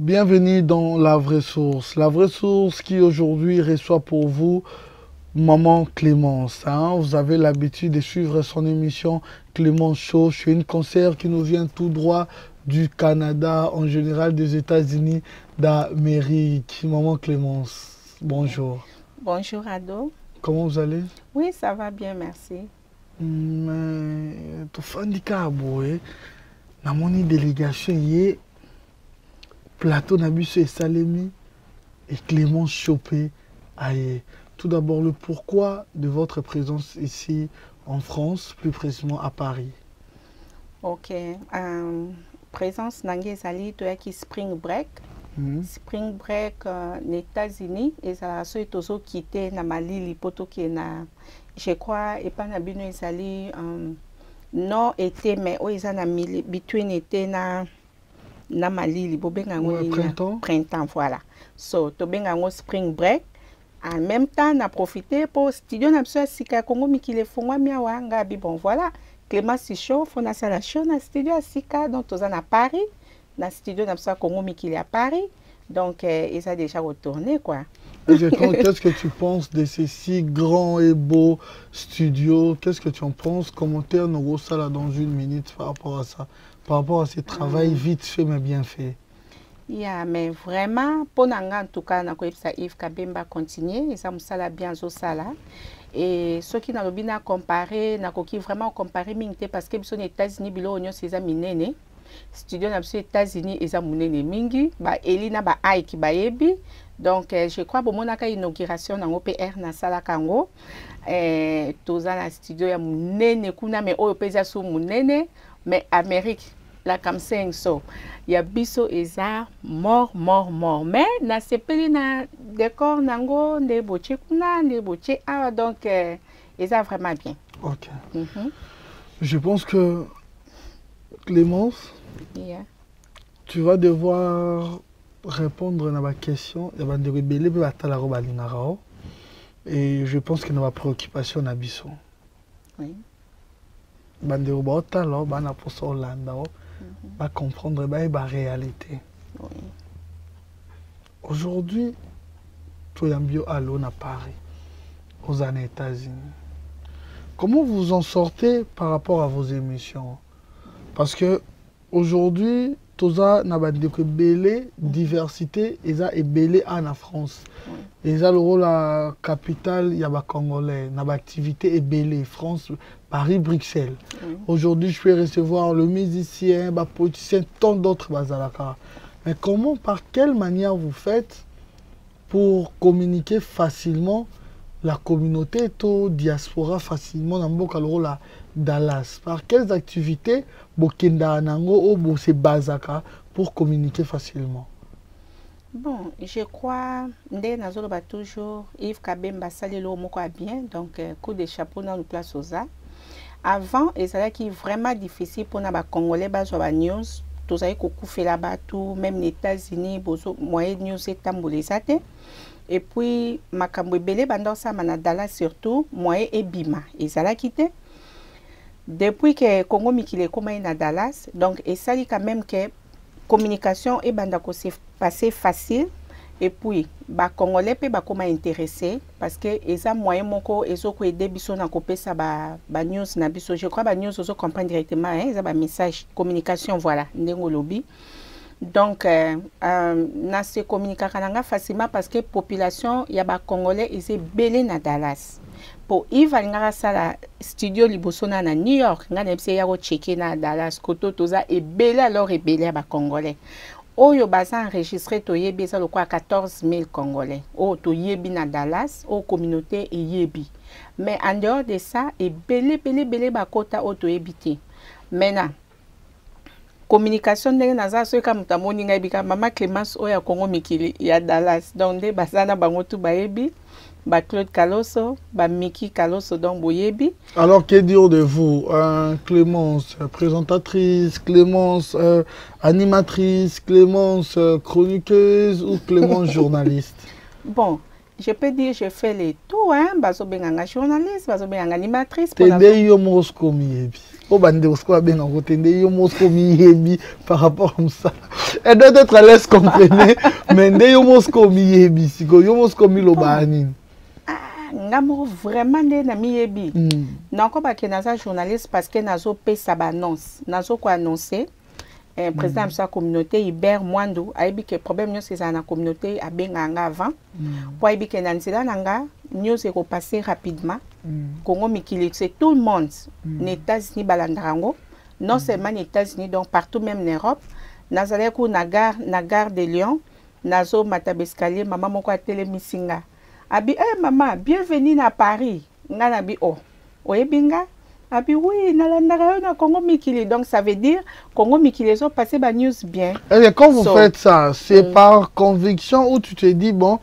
Bienvenue dans La Vraie Source. La Vraie Source qui aujourd'hui reçoit pour vous Maman Clémence. Vous avez l'habitude de suivre son émission Clémence Show. C'est une concert qui nous vient tout droit du Canada, en général des États-Unis d'Amérique. Maman Clémence, bonjour. Bonjour Ado. Comment vous allez? Oui, ça va bien, merci. Mais tu fais un peu na moni délégation hier. Plateau Nabusso et Salemi et Clémence Chopé. Tout d'abord, le pourquoi de votre présence ici en France, plus précisément à Paris. Ok. Présence Nangé Zali, tu as Spring Break. Spring Break aux États-Unis, et ça a été quitté na Mali, Lipoto qui est na, je crois, et pas na Bino Zali, non été, mais ils ont mis between été na. Na Mali, printemps, voilà. So, to bengango spring break. En même temps, on a profité pour studio na besoin sika Congo mikile fongwa mia wanga bon voilà. Clémence Sicho, fona sala show na studio sika donc tous à Paris, na studio na besoin Congo mikile à Paris. Donc ils ont déjà retourné quoi. Qu'est-ce que tu penses de ces si grands et beaux studios? Qu'est-ce que tu en penses? Commentaire nous ça là dans une minute par rapport à ça. Par rapport à ce travail vite fait mais bien fait. Yeah, mais vraiment, pour nous, en tout cas, nous avons Yves Kabemba continuer, ils ont ça bien au sala. Et ceux qui n'ont pas comparé, nous avons vraiment comparé parce que les États-Unis, ils ont ces minene. Studio aux États-Unis, ils ont minene mingi, ba Elina ba Aiki ba Ebi. Donc, je crois que mon inauguration dans l'OPR na sala Kango, tous dans studio ya minene kuna mais au pays sous minene, mais Amérique. La comme so il y a biso eza mort mais na sepeli na décor nango de boche kuna de boche donc eza vraiment bien. OK. Je pense que Clémence, tu vas devoir répondre à ma question et je pense que ma préoccupation na biso. Oui. Bandero baotalo bana poso Hollande va comprendre la réalité. Oui. Aujourd'hui, tu es en bio à l'eau à Paris, aux États-Unis. Comment vous en sortez par rapport à vos émissions? Parce que aujourd'hui, tu as une belle diversité et belle en France. Et ça le rôle la capitale, il y a des Congolais, une activité est belle, France, Paris, Bruxelles. Aujourd'hui, je peux recevoir le musicien, le politicien, tant d'autres bazalaka. Mais comment, par quelle manière vous faites pour communiquer facilement la communauté, la diaspora facilement dans le Dallas? Par quelles activités Bokenda Anango ou se Bazaka pour communiquer facilement? Bon, je crois que toujours Yves Kabemba salelo moko bien, donc coup de chapeau dans le place aux arts. Avant, c'était vraiment difficile pour les Congolais de news. Tous les coups fait là-bas, même les États-Unis, moyen news et tamboulé. Et puis, makambo belé bandor ça manadala surtout moyen et bima. Et ça l'a quitté. Depuis que Congo mikile koma na Dallas, donc et ça dit quand même que communication et bandako c'est passé facile. Et puis, les Congolais peuvent intéressés parce que les moyens moko ezo ko aider biso na kopé ça ba news na biso. Je crois que news oso comprendre directement ils ont message communication voilà ndengo lobby. Donc na se communiquer facilement parce que population y a ba Congolais ils est belé na Dallas. Pour Yves alingara sala studio liboso na New York ngana bise ya ko checker na Dallas koto toza et belé alors et belé ba Congolais. Oyo baza enregistré to yebi ça le quoi 14 000 Congolais. O to yebi na Dallas, o communauté et yebi. Mais en dehors de ça, et belé ba kota o to yebiti. Maintenant, communication ndenge naza so ka mutamoni ngai bika mama Clémence oya Congo mikili ya Dallas. Donc de basana bango tu ba yebi. Ba Claude Kaloso, ba Miki Kaloso donc boyebi. Alors que dire de vous, Clémence présentatrice, Clémence animatrice, Clémence chroniqueuse ou Clémence journaliste? Bon, je peux dire je fais les tout, hein. Bazo benganga journaliste, bazo benganga animatrice. Tende yo Mosco miyebi. O bande Mosco benga ko tende yo Mosco miyebi par rapport à ça. Elle doit être à l'aise comprendre, mais nde yo Mosco miyebi, siko yo Mosco mi lobani. Ngamo vraiment nde na miyebi. Nako ba ke naza journaliste parce que nazo pesa ba annonce. Nazo ko annoncer président de sa communauté Hubert Mwandou a dit que le problème c'est que la communauté a bien avant pour dire que dans nanga news est passé rapidement Congo Mikili c'est tout le monde les États-Unis balandarango non seulement les États-Unis donc partout même en Europe nazale ko na gare de Lyon nazo matabescalier maman moko a télé misinga abi maman bienvenue à Paris ngana bi oyebinga. Ah puis oui, na Congo Mikili. Donc ça veut dire Congo Mikili, ils ont passé la news bien. Et quand vous faites ça, c'est par conviction ou tu te dis, bon,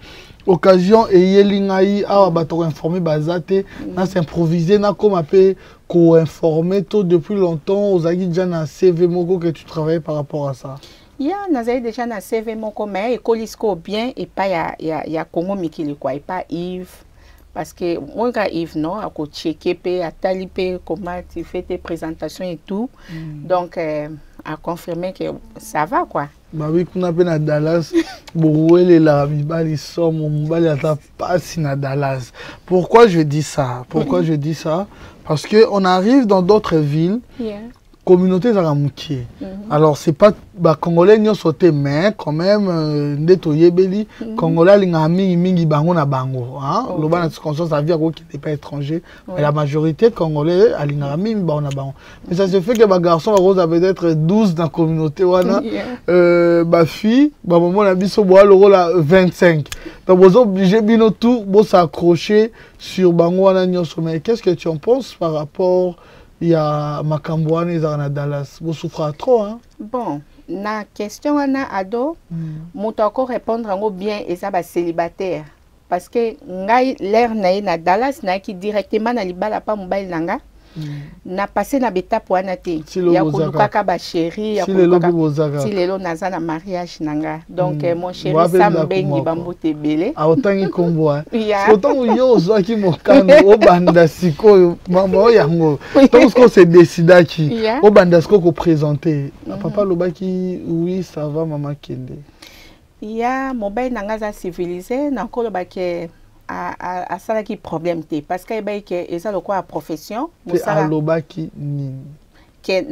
occasion et yelingaï, ah, bah, t'aurais informé, bazate, na s'improviser, na comme appelé, co-informer, tout depuis longtemps, aux aguis déjà na CV Moko que tu travailles par rapport à ça. Il y a déjà na CV Moko, mais école bien, et pas y a Congo Mikili, quoi, et pas Yves. Parce que moi, Yves, non, à checker, à taliper comment tu fais tes présentations et tout. Donc, à confirmer que ça va, quoi. Bah oui, qu'on appelle à Dallas, Borouel la Mibali somme, Mibali à pas si na Dallas. Pourquoi je dis ça? Pourquoi je dis ça? Parce qu'on arrive dans d'autres villes. Communauté Zaramouki. Alors, c'est pas Congolais qui ont sauté, mais quand même, Ndeto Yebeli, Congolais, ils ont mis bango na bango. Le ban de conscience, ça veut dire qu'ils n'étaient pas étrangers. Mais la majorité Congolais, ils ont mis bango na bango. Mais ça se fait que les garçons, avaient peut-être 12 dans la communauté. Ma fille, maman, a mis son bois, le rôle à 25. Donc, vous êtes obligés de tout s'accrocher sur bango na sommet. Qu'est-ce que tu en penses par rapport il y a Makambouane et Zarana Dallas. Vous souffrez trop, hein? Bon, la question on a ado, moi encore répondre en bien et ça va célibataire parce que l'air na Dallas na qui directement na libala pas mobile nanga. Na passé na beta pour anate ya kolukaka ba chéri ya kolukaka si lelo naza na mariage nanga donc mon chéri sambengi bambote belé autangi kombo autant yo zaki mokano obanda siko mama yango donc ce qu'on s'est décidé qui obanda siko ko présenter papa lobaki oui ça va maman kende ya mobile nanga za civilisé na kolobaki à ça qui problème parce que ça le quoi profession que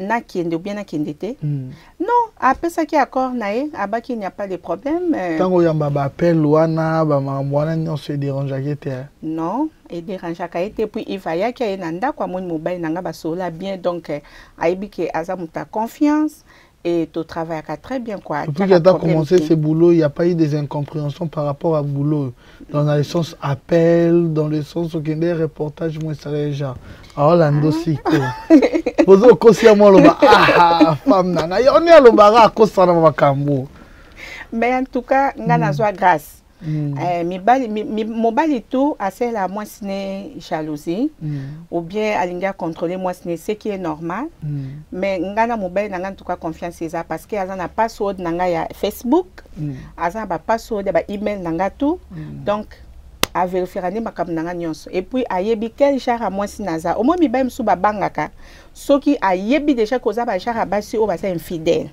na kende bien na kende non après ça qui accord nae abaki il n'y a pas de problème tango yamba ba appel wana ba mwana non se dérange non et dérange été puis il va y a que nanda kwa mon mobile nanga ba sola bien donc aibi que azamuta confiance et tu travailles très bien quoi. Depuis que tu as commencé ce boulot, il n'y a pas eu des incompréhensions par rapport à boulot. Dans le sens appel, dans le sens où il y a des reportages, moi ça déjà. Alors là, aussi vous avez aussi à moi le femme nana. On est à l'obara à cause de ma cambo. Mais en tout cas, on a grâce. Mobile et tout, assez la moi c'est jalousie ou bien alinga contrôler moi c'est ce qui est normal mais ngana mobile nanga en tout cas confiance c'est ça parce que azana password nanga ya Facebook azana ba password ba email nanga tout donc à vérifier ane makam nanga nyonso et puis ayebi quel genre moi si naza au moins mi ba msu ba bangaka soki ayebi déjà koza ba genre basi o ba sa infidèle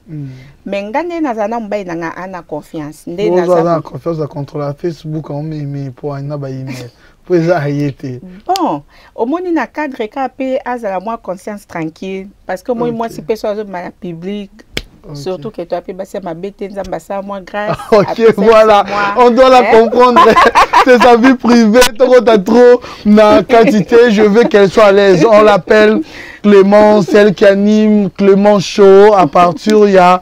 mais ngane nazana mobile nanga ana confiance ndé nazana confiance à contrôler Facebook en mais pour ana ba email pour ça ayete bon au moins na cadre capé azala moi conscience tranquille parce que moi si personne ma public. Surtout que tu as pu passer ma bête, moi grâce. Ok, voilà, on doit la comprendre. C'est sa vie privée, t'as trop na quantité, je veux qu'elle soit à l'aise. On l'appelle Clément, celle qui anime Clément Show. À partir, il y a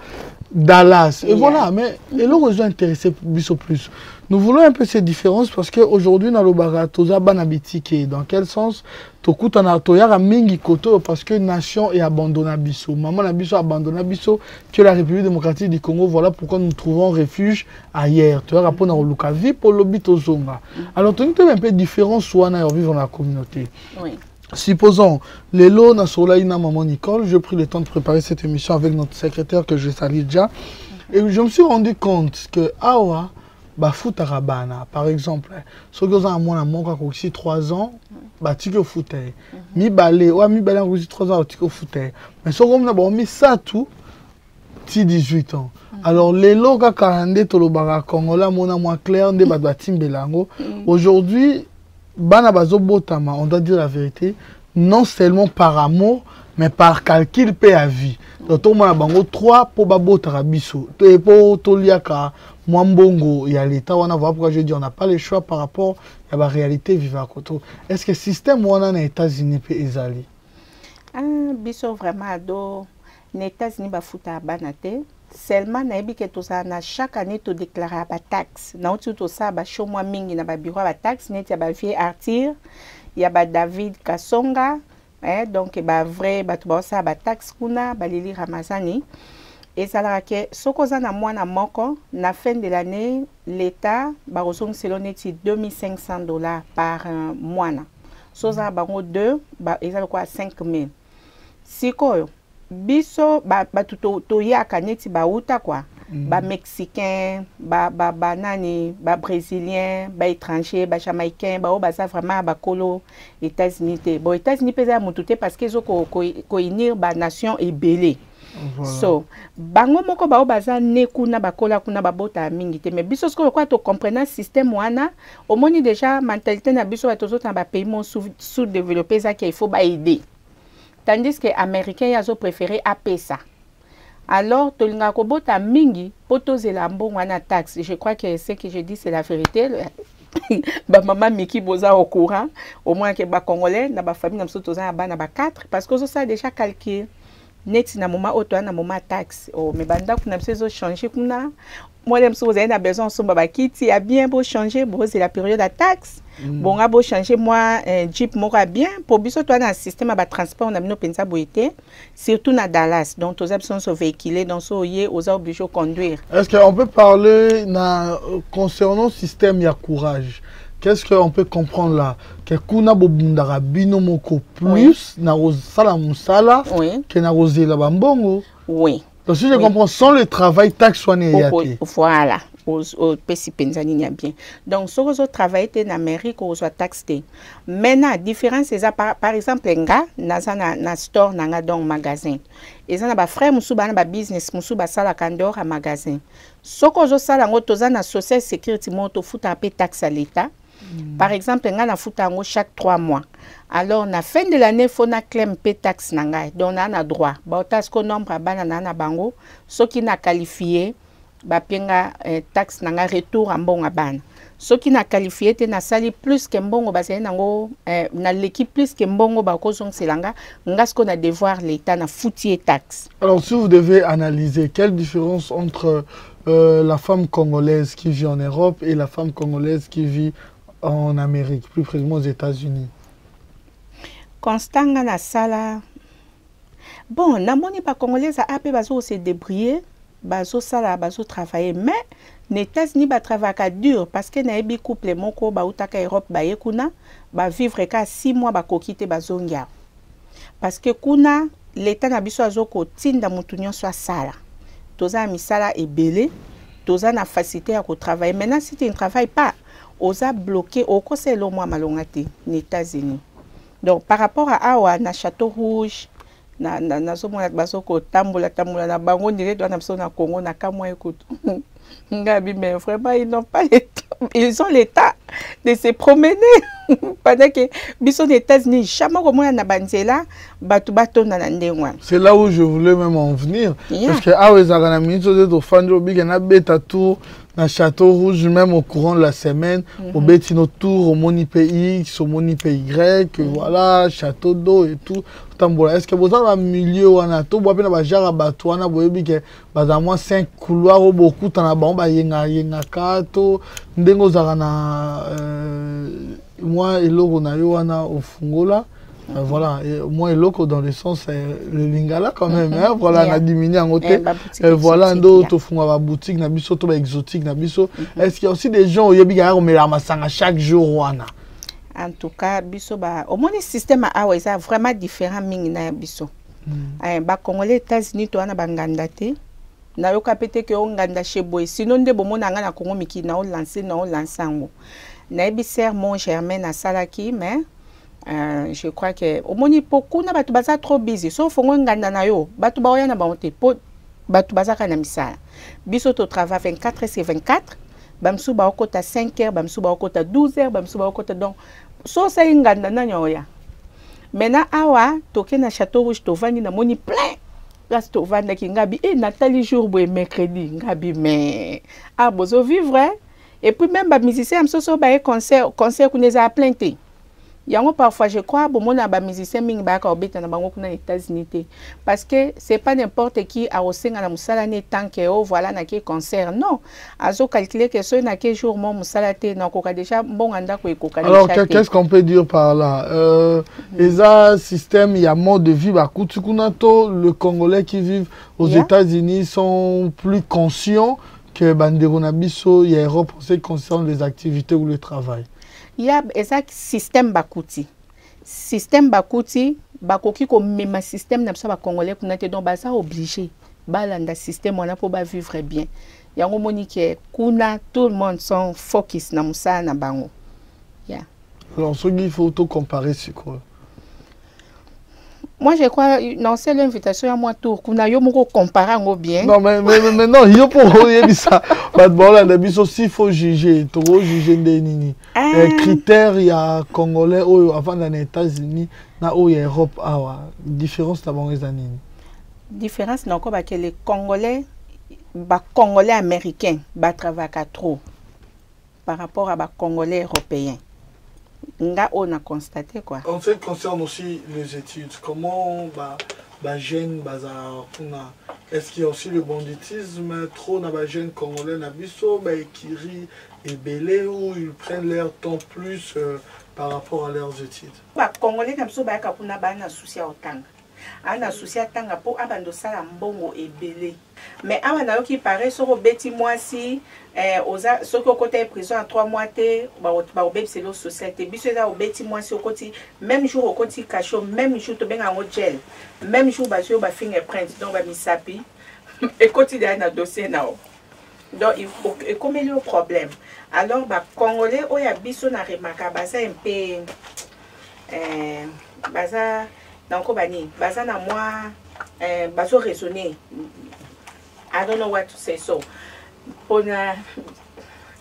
Dallas. Et voilà, mais elle aurait intéressé plus. Nous voulons un peu ces différences parce qu'aujourd'hui, dans le Baratoza, dans quel sens Toku Tanatoya Mingi Koto parce que nation est abandonnée à Bisso. Maman Nabiso abandonné à Bisso, que la République démocratique du Congo, voilà pourquoi nous trouvons refuge ailleurs. Tu as rapport dans le Lukavi pour l'obito Zonga. Alors, tu as un peu différent soit dans vivre dans la communauté. Oui. Supposons, les lots na Solaïna Maman Nicole, j'ai pris le temps de préparer cette émission avec notre secrétaire que je salue déjà. Et je me suis rendu compte que Awa, bafutaka bana par exemple soki oza na mwana moko akoki 3 ans batiki ofuta ye mibale oya mibale akoki 3 ans batiki ofuta ye mais soki omona bango misatu ti 18 ans alors lelo kaka nde tolobaka congolais mona mwa clair nde bato batimbela yango aujourd'hui bana bazobotama on doit dire la vérité non seulement par amour mais par calcul pe à vie donc tomona bango 3 po babotaka biso po toliaka mwa mbongo ya l'état wana voilà pourquoi je dis on n'a pas le choix par rapport à la réalité vivante. Est-ce que le système wana na États-Unis pe ezali biso vraiment do na États-Unis bafuta bana te seulement nayebi ke tozala chaque année to déclarer ba taxe na uti to sa ba show mwa mingi na ba bureau ba taxe neti ya ba vie Arthur ya ba David Kasonga donc ba vrai bato ba sa ba taxe kuna ba Lili Ramazani ezalaka ke soko za na mwana moko na fin de l'année l'état ba resongiselo neti $2,500 par mois soza bango 2 ba ezala kwa 5,000 sikoyo biso batu toyaka neti bauta kwa ba mexicain ba nani ba brésilien ba étranger ba jamaïcain ba o baza vraiment ba kolo États-Unis te bon États-Unis pesa mutu te parce que zo ko unir ba nation ebele voilà. So bango moko ba o baza ne kuna bakola kuna babota mingi te mais biso sko kwa to comprendre système wana omoni déjà mentalité na biso batozo ta ba pays sous-développé ça qu'il faut ba aider. Tandis que les Américains ont préféré APSA. Alors, tolinga kobota mingi potoze la mbongwana taxe. Je crois que ce que je dis c'est la vérité. Ba maman Miki boza au courant au moins que ba congolais na ba famille na mso toza ba na ba 4 parce que ça déjà calculé. Net na moment auto na moment taxe. Oh mais banda kuna mso changer kuna. Moi les mso vous avez besoin somba ba kiti a bien beau changer bon c'est la période à taxe. Bon a beau changer moi Jeep mora bien pour biso toi dans le système ba transport on a no pensa boité surtout na Dallas donc tous absents sont véhiculés dans so yé aux obligés de conduire. Est-ce qu'on peut parler concernant le système ya courage? Qu'est-ce qu'on peut comprendre là? Que kuna bobundara bino moko plus na sala musala que na rozela bambongo. Oui. Donc si je comprends sans le travail taxe soigné yate. Voilà. Au pesi penzani nya bien. Donc so zo travailler en Amérique ou soit taxé. Maintenant différence c'est par exemple nga na store na donc magasin. Et ça na ba frère musu ba na ba business musu ba sala kandor à magasin. Soko zo sala ngo toza na social security moto futa pe taxe à l'état. Par exemple nga na futa ngo chaque 3 mois. Alors na fin de l'année faut na claim pe taxe na ngai. Donc na na droit. Ba otasko nombre bana na bango soki na qualifié ba penga taxe nanga retour en bon abana soki na qualifié te na sali plus que mbongo ba sali nango na l'équipe plus que mbongo ba ko song selanga ngasko na devoir l'état na foutier taxe. Alors si vous devez analyser quelle différence entre la femme congolaise qui vit en Europe et la femme congolaise qui vit en Amérique, plus précisément aux États-Unis. Constanga na sala bon na moni pas congolaise a pe bazo se débrouiller bazo sala bazo travailler mais les États-Unis ba travailler dur parce que na ebi couple moko ba utaka Europe ba yekuna ba vivre ka 6 mois ba kokite bazongia parce que kuna l'état na biso azoko tinda mutunyo so sala toza misala ebele toza na facilité à travailler maintenant si tu ne travailles pas oza bloqué au conseil lo mois malongati les États-Unis donc par rapport à awa na Château Rouge na somona basoko tambola na bango ndire doit na na Congo na kamwa écoute ngabi mais vraiment ils n'ont pas ils ont l'état de se promener pendant que biso des États-Unis jamais comme na banzela batu batonda na ndengwa. C'est là où je voulais même en venir parce que ezaka na minute de fando big na beta tour na Château Rouge même au courant de la semaine au betino tour au moni X au moni Y voilà Château d'eau et tout tambola. Est-ce que vous avez un milieu wana to bo pena ba jara bato wana boyebi ke baza moins 5 couloirs au beaucoup tana ba ba yenga kato ndengo zaka na moi eloko na yo wana au fungola. Voilà, moi et loco dans le sens le lingala quand même hein, voilà on a diminué en côté voilà d'autres font la boutique na biso to exotique na biso. Est-ce qu'il y a aussi des gens oyebi ga ko mela masanga chaque jour wana? En tout cas biso ba au moins le système a est vraiment différent mingi na biso ba congolais États-Unis to wana banganda te na yoka pete ke onganda chez boy sinon nde bomona nga na Congo miki na o lancer ngo na ebiser mon Germain na salaki mais je crois que au moni beaucoup na batu baza trop busy so fongo nganda na yo batu ba oyana ba onte po batu baza kana misala biso to travail 24h/24 bamsu ba okota 5h bamsu ba okota 12h bamsu ba okota donc so sa nganda na nyoya maintenant awa toke na Château Rouge to vandi na moni plein là to vanda ki ngabi Nathalie jour boy mercredi ngabi mais bozo vivre et puis même ba musicien amso ba concert kuneza a plainte yango parfois je crois bon mona ba musicien mingi ba ka obeta na bango kuna États-Unis parce que c'est pas n'importe qui a osenga na musala ne tant que voilà na ke concert non azo calculer que ce na ke jour mon musala te na ko déjà bon anda ko ekoka. Alors qu'est-ce qu'on peut dire par là eza système il y a mode de vie ba kutukunato le Congolais qui vivent aux États-Unis sont plus conscients que bandeko na biso ya Europe en ce qui concerne les activités ou le travail. Il y a un système bakuti. Système bakuti, bakoki ko même système na ba Congolais pour n'être donc basa obligé. Balanda système on a pour vivre bien. Yango monique kuna tout le monde sont focus na musa na bango. Yeah. Alors ce qu'il faut auto comparer c'est quoi? Moi, je crois, non, c'est l'invitation à moi tout. Qu'on a eu mon comparer bien. Non, mais non, il y a pour ça. Bon, là, aussi, il faut juger. Il faut juger des nini. Critères, il y a Congolais, avant les États-Unis, il y a Europe. Différence, d'abord, les années. Différence, non, comme que les Congolais, Congolais américains, travaillent trop par rapport à les Congolais européens. On a constaté quoi. En ce qui concerne aussi les études, comment jeunes est-ce qu'il y a aussi le banditisme trop na jeunes congolais na biso qui rit et belé ou ils prennent leur temps plus par rapport à leurs études. Congolais na biso ba ka kuna ba na souci otanga. Ana souci atanga po abando sala mbongo ebele. Mais awa na yo qui paraît sur beti mwasi oza soko côté prison en 3 mois te ba obé c'est la société biso za obeti mwasi okoti même jour okoti cachot même jour to benga ngo gel même jour ba jo ba fingerprint donc ba misapi et quotidien na dossier na donc il faut comme il y a un problème alors ba congolais oya biso na remaka baza un peu baza donc bani baza na moi bazo raisonner. I don't know what to say so.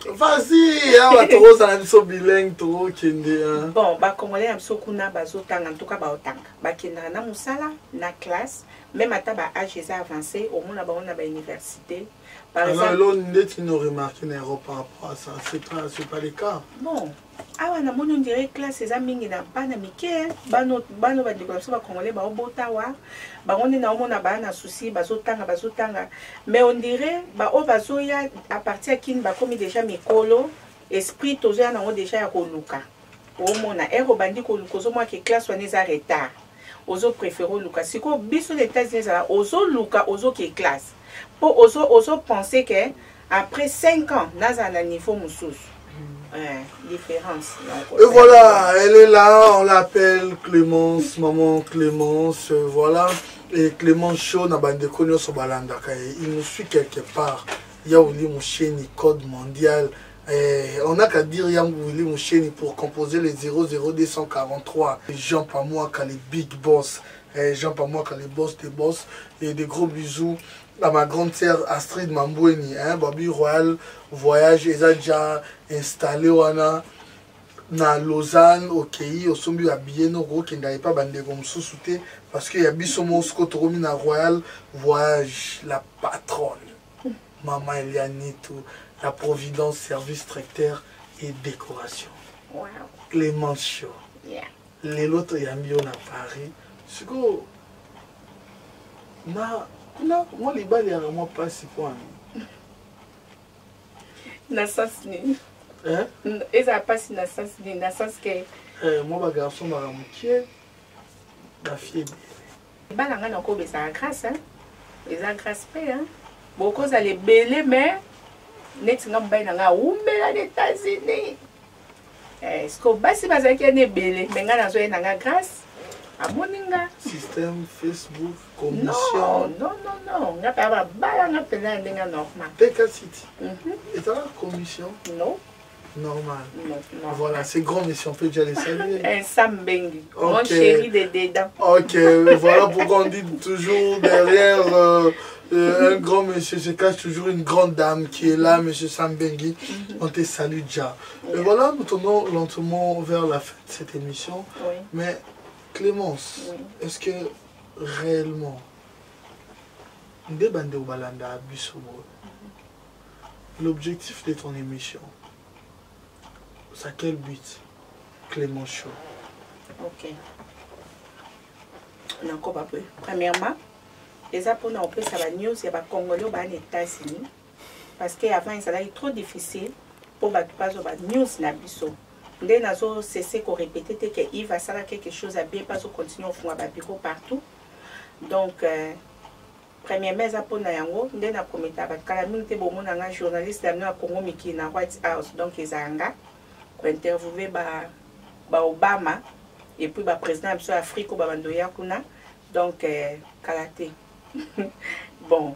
Vas-y, on so bilingue to kende. Bon, ba congolais am so kuna bazo tanga en tout cas ba otanga. Ba kenda na musala na classe, même à ba âge avancé, au moins on a ba université. Par exemple, alors on nous remarqué en Europe par rapport à ça, c'est pas le cas. Bon, awa na mon on dirait classe les amis na bana mike, bano ba décoration ba congolais ba obotawa, ba on na on na ba na souci bazo tanga, mais on dirait ba o bazo ya à partir kin ba comme déjà mikolo, esprit tozo ya na on déjà ya koluka. O mona ero bandi koluka zo moi que classe wana za retard. Ozo préférer luka. Siko biso les États-Unis za ozo luka ozo ke classe. Pour oso penser que après 5 ans, nous avons un niveau moussous. Différence. Et voilà, elle est là, on l'appelle Clémence, maman Clémence, voilà. Et Clémence Chaud, il nous suit quelque part. Il y a aussi mon chaîne code mondial. On n'a qu'à dire, il y a mon chaîne pour composer les 00243. Jean Pamoua, les big boss. Jean Pamoua, les boss des boss. Et des gros bisous à ma grande sœur Astrid Mamboueni, Babi Royal Voyage, ils ont déjà installé na Lausanne, au Kei, au Sombi à Bieno, qui n'avait pas bandé comme sous-souté, parce qu'il y a Bissomo Scotorumi na Royal Voyage, la patronne, Maman Elianitou, la Providence, service tracteur et décoration. Wow. Clémence Chaud. Yeah. Les autres, il y a mis à Paris. C'est quoi? Non, moi les balles, il y a vraiment pas si point. Nassasni. Hein? Et ça passe nassasni, nassas que. Moi, ma garçon, ma ramoukier, ma fille. Les balles, on a encore des grâce, hein? Les grâce, hein? Beaucoup, ça les belé, mais. Net, on a un oumé les États-Unis. Est-ce que, bah, si vous avez un belé, mais on a grâce. Amoninga. Système, Facebook, commission. Non. On a pas normal. PK City. Et ça, commission? Non. Normal. Non. Voilà, c'est grand, mais si on peut déjà les saluer. Un Sambengi. Mon chéri de dedans. Ok, voilà pourquoi on dit toujours derrière un grand monsieur se cache toujours une grande dame qui est là, monsieur Sambengi. On te salue déjà. Et voilà, nous tournons lentement vers la fin de cette émission. Oui. Mais Clémence, est-ce que réellement, l'objectif de ton émission, c'est quel but, Clémence Show? Ok. Encore pas peu. Premièrement, les Japonais ont pris ça la news, il y a des Congolais aux États-Unis. Parce qu'avant, il était trop difficile pour ne pas avoir news na biso. Dès que cessé de répéter qu'il va faire quelque chose à bien, pas continuer à faire un bureau partout. Donc, premièrement, les Japonais yango, dès que promis un journaliste amené à Congo Miki na White House, donc ils ont pour interviewer Obama et puis le président de l'Afrique, donc karaté. Bon,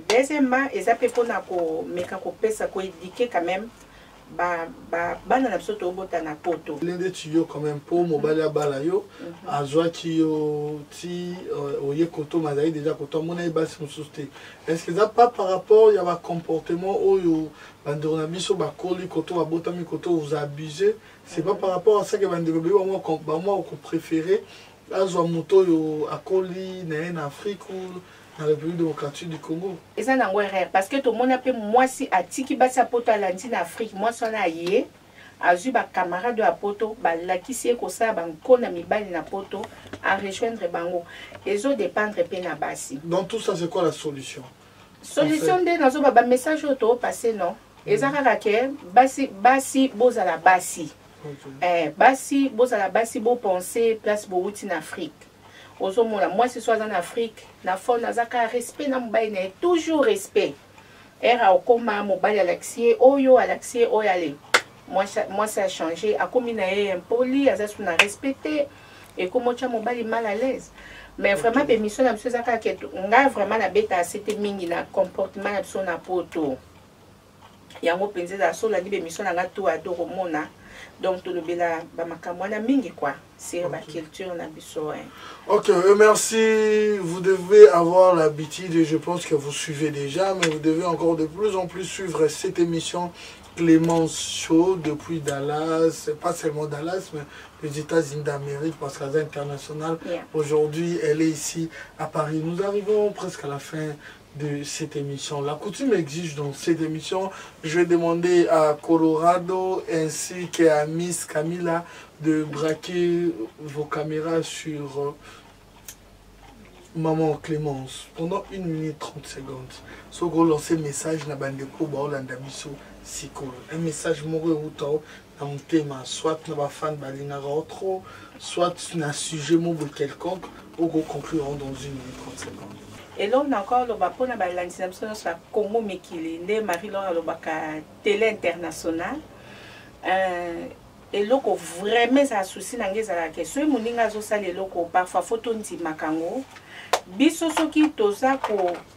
deuxièmement, ils ont éduquer quand même bana na biso tobota na poto. L'un tuyaux quand même pour mobile à balayo à joie qui ti oye koto mazai déjà koto mona basi mususte. Est-ce que ça pas par rapport il y a un comportement oyo bandona biso ba koli koto ba bota mi koto vous abusez, c'est pas par rapport à ça que bandeko bi moi ko préférer azo moto yo akoli na Afrique ou dans la République démocratique du Congo. Et ça n'a pas parce que tout le monde a moi si à tiki basa poto à l'Indie Afrique moi ça na yé azu ba camarade de la poto ba la qui c'est ko ça ba kona mibali na poto à rejoindre bango et autres dépendre pe na basi. Dans tout ça c'est quoi la solution? Solution de nazo ba message auto passer non. Et ça que basi boza la basi. Basi boza la basi bo penser place bo outil en Afrique. Moi, si je suis en Afrique, na fond nazaka respect na mobile na toujours respect. Era okoma mobile alaxie oyo oyale. Moi ça a changé. A comme na impoli, azasu na respecter et comme tu mobile mal à l'aise. Mais vraiment permission na monsieur zaka que nga vraiment na beta c'était mingi na comportement na biso na poto. Yango penze za so la ni permission na nga to adoro mona. Donc tout le bela ba makambo na mingi quoi. C'est la culture na biso. Ok, merci. Vous devez avoir l'habitude, et je pense que vous suivez déjà, mais vous devez encore de plus en plus suivre cette émission Clémence Show depuis Dallas, pas seulement Dallas, mais les États-Unis d'Amérique, parce qu'elle est internationale. Aujourd'hui, elle est ici à Paris. Nous arrivons presque à la fin de cette émission. La coutume exige dans cette émission, je vais demander à Colorado ainsi qu'à Miss Camilla de braquer vos caméras sur Maman Clémence pendant 1 minute 30 secondes. Si vous lancez un message na bandeko baolanda biso sikoyo, un message moko euta na motema, soit na ba fan balingaka trop, soit na sujet moko quelconque, ou conclure dans 1 minute 30 secondes. Et là, on a encore le Bapon à l'antisation sur la Congo Mekili, Marie-Laure le télé international. Et là, vraiment, ça a souci dans les arabes. Ceux qui ont ça les locaux, parfois, photo de Makango. Biso soki toza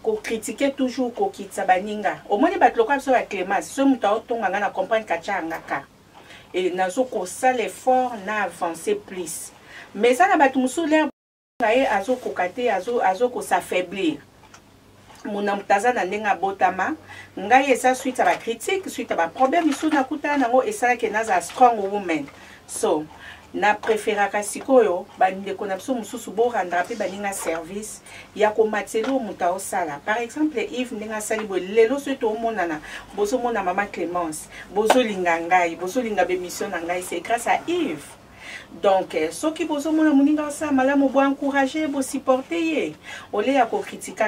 ko critiquer toujours ko kitsabaninga. Au moins, les locaux sur la Clémence, ceux qui ont na comprendre kacha ngaka. Et nazo ko ça l'effort na avancer plus. Mais ça na batu musulé azo kokate azo ko s'affaiblir. Mon amtaza na ndenga botama ngai esa suite à la critique suite à ba problème isu na kuta nango esa ke naza strong woman. So na préféraka sikoyo bandeko na biso mususu bo rendre pe baninga service ya ko matelo muta osala. Par exemple Yves ndenga sali bo lelo so to monana bozo mona mama Clémence bozo linga ngai bozo linga be mission na ngai c'est grâce à Yves. Donc, ceux qui vous ont moninga ça, madame, vous encourager, vous supporter, on les a critiqué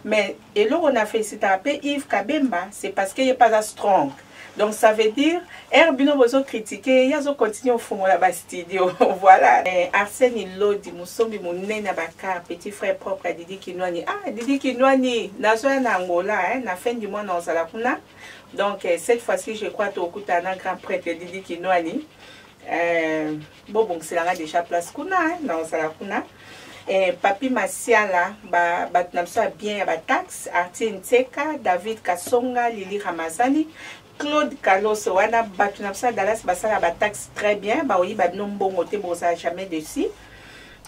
mais et là on a fait cet appel Yves Kabemba, c'est parce qu'il n'est pas à strong. Donc ça veut dire, Herbino vous a critiqué, il y a continué au fond la Bastidio, voilà. Arsène Ilodi, Mousombi Mounena Bakar, petit frère propre à Didi Kinwani. Ah, Didi Kinwani, nazo na Angola, la fin du mois dans Salakuna. Donc cette fois-ci, je crois que tu as un grand prêtre Didi Kinwani. Bon, c'est là déjà place kuna, non, ça la kuna. Papi Masiala, batnamso bien ba tax, Artie Nteka, David Kasonga, Lili Ramazani, Claude Carlos wana batnamso Dallas basala ba tax très bien, ba oui ba nombo moté boza jamais dessus.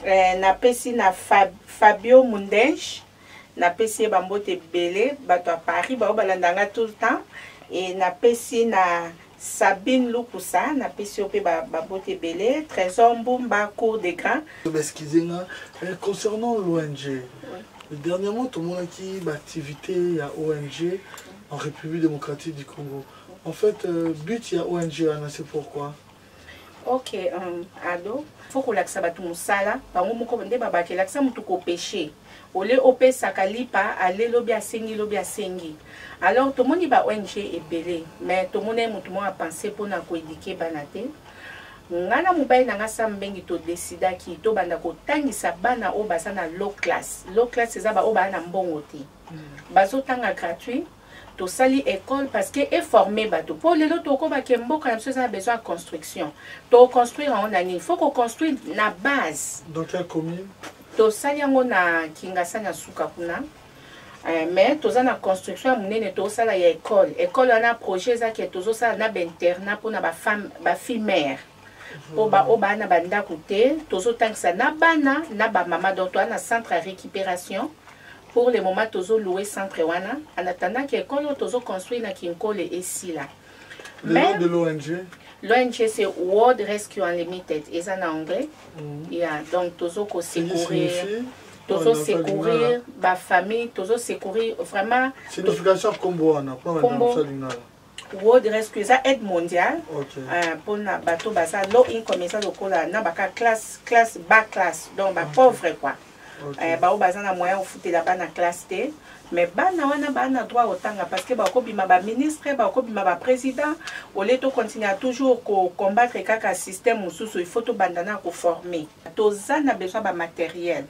Na pesi na Fabio Mundench, na pesi bambote belé, bato à Paris, ba balandanga tout le temps, et na pesi na Sabine Lukusa, na pesi ope babote belé, Trésor Mbumba, Cour des Grands. Excusez-moi, concernant l'ONG, dernièrement, tout le monde a qui activité à ONG en République démocratique du Congo. En fait, but il y a ONG, c'est pourquoi? Ok, ado, faut qu'on l'accès à tout musala, par où mon commandé babake l'accès à tout péché. Au lieu au pé sakalipa, aller lobby à sengi. Alors tout le monde va ONG est belé, mais tout le monde a pensé pour n'a éduquer banate. Ngana mobile na ngasa mbengi to décida ki to banda ko tangisa bana o basana low class. Low class c'est ça ba o bana mbongo te. Bazo tanga gratuit. To sali école parce que est formé bateau pour les autres ko ba kembo quand même a besoin de construction to construire en année il faut qu'on construise la base dans quelle commune to sali yango na kingasana suka kuna mais to za na construction munene to sala ya école on a projet za que to ça na internat pour na ba femme ba fille mère pour ba o bana banda côté to zo tangisa na bana na ba mama donc to na centre à récupération. Pour le moment, tozo loué centre wana, en attendant que l'école tozo construit na kinkole ici là. Le nom de l'ONG? L'ONG c'est World Rescue Unlimited, et ça en anglais. Yeah, donc tozo ko secourir, tozo secourir ba famille, tozo secourir vraiment. Signification combo wana, pas madame World Rescue, ça aide mondiale. Pour na bateau basa, l'eau in comme ça lokola na baka classe bas classe, donc ba pauvre quoi. Ba bazana moyen au foot la bana classe T mais bana wana bana droit autant parce que ba ko bima ba ministre ba ko bima ba président au lieu de continuer à toujours combattre kaka système mususu il faut to bandana ko former tozana besoin ba matériel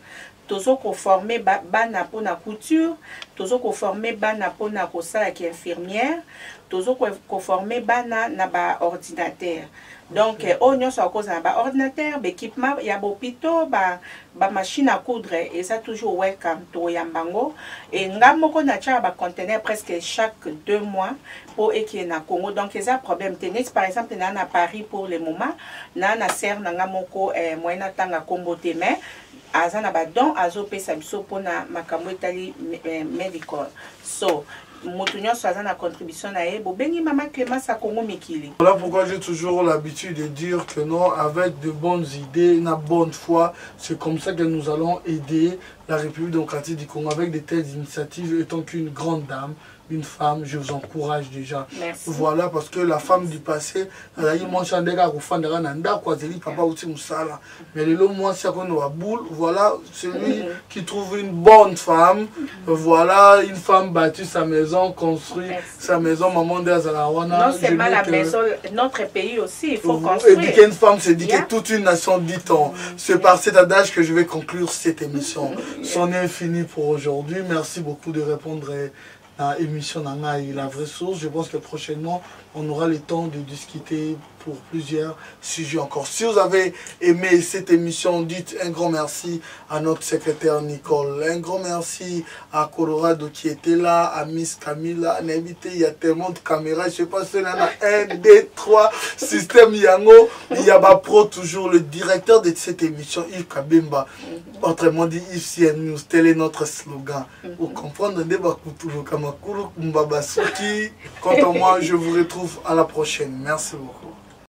tozo ko former bana pour na couture tozo ko former bana pour na ko sala ki infirmière tozo ko former bana na ba ordinateur. Donc, on a cause un ordinateur, équipement, il y a hôpitaux, machine à coudre, et ça toujours welcome to Yambango. Et nous avons un conteneur presque chaque 2 mois pour équiper na Congo. Donc, il y a un problème. Par exemple, nous à Paris pour le moment, nous avons un serre, nous avons un moyen de combo de main. Azana ba don azo pesa biso pona makambo etali medical. So Moutunion soit la contribution à Ebo Bengi Mama Clémence à Congo Mikili. Voilà pourquoi j'ai toujours l'habitude de dire que non, avec de bonnes idées, une bonne foi, c'est comme ça que nous allons aider la République démocratique du Congo avec de telles initiatives. Étant qu'une grande dame, une femme, je vous encourage déjà. Merci. Voilà, parce que la femme du passé, elle a eu mon chandega au fond de la nanda, quoi, c'est papa aussi moussala. Mais le long, moi, c'est qu'on a boule, voilà, celui qui trouve une bonne femme, voilà, une femme battue sa maison, construit sa maison, maman d'Azalawana. Non seulement la maison, notre pays aussi, il faut construire. Et dit qu'une femme, c'est dit que toute une nation, dit-on. C'est par cet adage que je vais conclure cette émission. C'en est infini pour aujourd'hui. Merci beaucoup de répondre à l'émission Nangaï, la vraie source. Je pense que prochainement, on aura le temps de discuter pour plusieurs sujets encore. Si vous avez aimé cette émission, dites un grand merci à notre secrétaire Nicole. Un grand merci à Colorado qui était là, à Miss Camilla. Il y a tellement de caméras. Je ne sais pas si il y en a 1, 2, 3. Système Yango. Il y a Pro, toujours le directeur de cette émission, Yves Kabemba. Autrement dit, Yves CN News. Tel est notre slogan. Pour comprendre, quant à moi, je vous retrouve à la prochaine. Merci beaucoup.